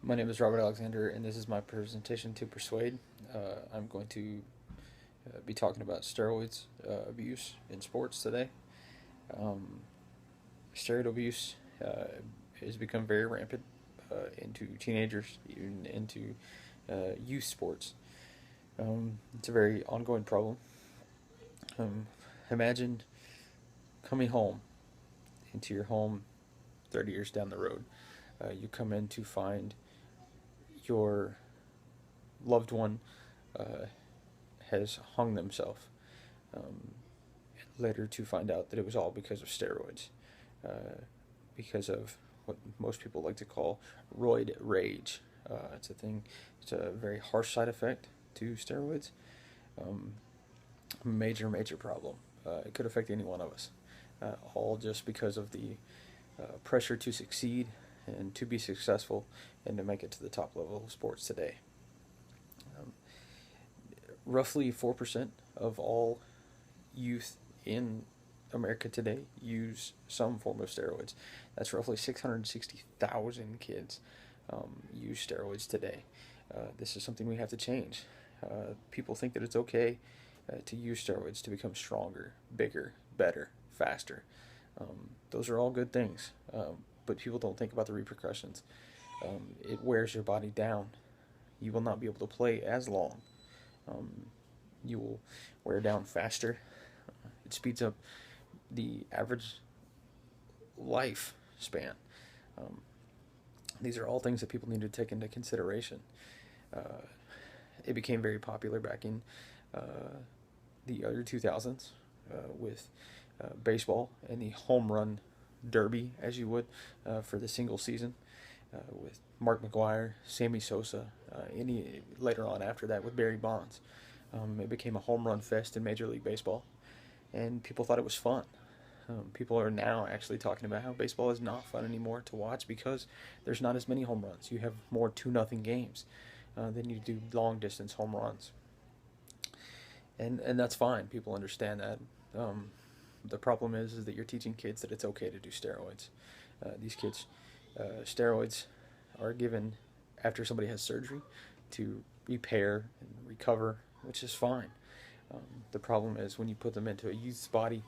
My name is Robert Alexander, and this is my presentation to Persuade. I'm going to be talking about steroids abuse in sports today. Um, Steroid abuse has become very rampant into teenagers, even into youth sports. It's a very ongoing problem. Um, Imagine coming home into your home 30 years down the road. You come in to find your loved one uh, has hung themselves. Um, Later to find out that it was all because of steroids, because of what most people like to call roid rage. It's a thing. It's a very harsh side effect to steroids. Um, major problem. It could affect any one of us, all just because of the pressure to succeed and to be successful and to make it to the top level of sports today. Um, Roughly 4% of all youth in America today use some form of steroids. That's roughly 660,000 kids use steroids today. This is something we have to change. People think that it's okay to use steroids to become stronger, bigger, better, faster. Those are all good things, but people don't think about the repercussions. It wears your body down. You will not be able to play as long. Um, you will wear down faster. It speeds up the average life span. Um, these are all things that people need to take into consideration. Uh, it became very popular back in the early 2000s with baseball and the home run derby, as you would, for the single season with Mark McGwire, Sammy Sosa, any later on after that with Barry Bonds. It became a home run fest in Major League Baseball, and people thought it was fun. People are now actually talking about how baseball is not fun anymore to watch because there's not as many home runs. You have more 2-0 games than you do long distance home runs, and that's fine. People understand that. The problem is that you're teaching kids that it's okay to do steroids. These kids, steroids are given after somebody has surgery to repair and recover, which is fine. The problem is when you put them into a youth's body,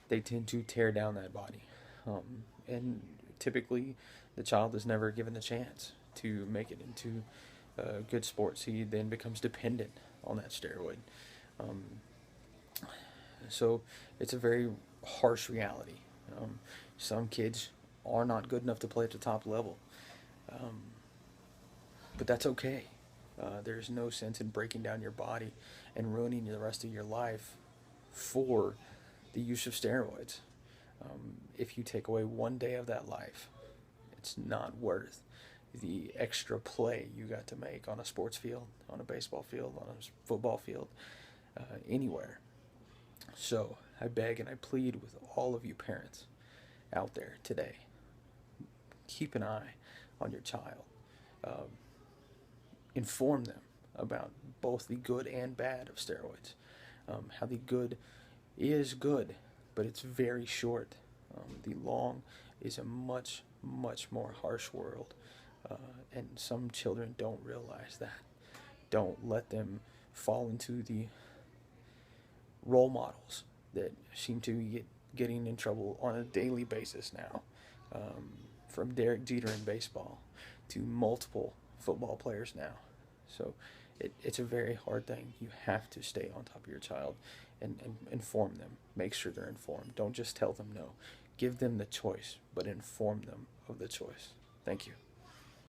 they tend to tear down that body. And typically, the child is never given the chance to make it into good sports. He then becomes dependent on that steroid. Um, so it's a very harsh reality. Um, some kids are not good enough to play at the top level, um, but that's okay. There's no sense in breaking down your body and ruining the rest of your life for the use of steroids. If you take away one day of that life, it's not worth the extra play you got to make on a sports field, on a baseball field, on a football field, anywhere. So I beg and I plead with all of you parents out there today, keep an eye on your child. Um, Inform them about both the good and bad of steroids. How the good is good, but it's very short. The long is a much more harsh world, and some children don't realize that. Don't let them fall into the role models that seem to be getting in trouble on a daily basis now. From Derek Jeter in baseball to multiple football players now. So it's a very hard thing. You have to stay on top of your child and inform them. Make sure they're informed. Don't just tell them no. Give them the choice, but inform them of the choice. Thank you.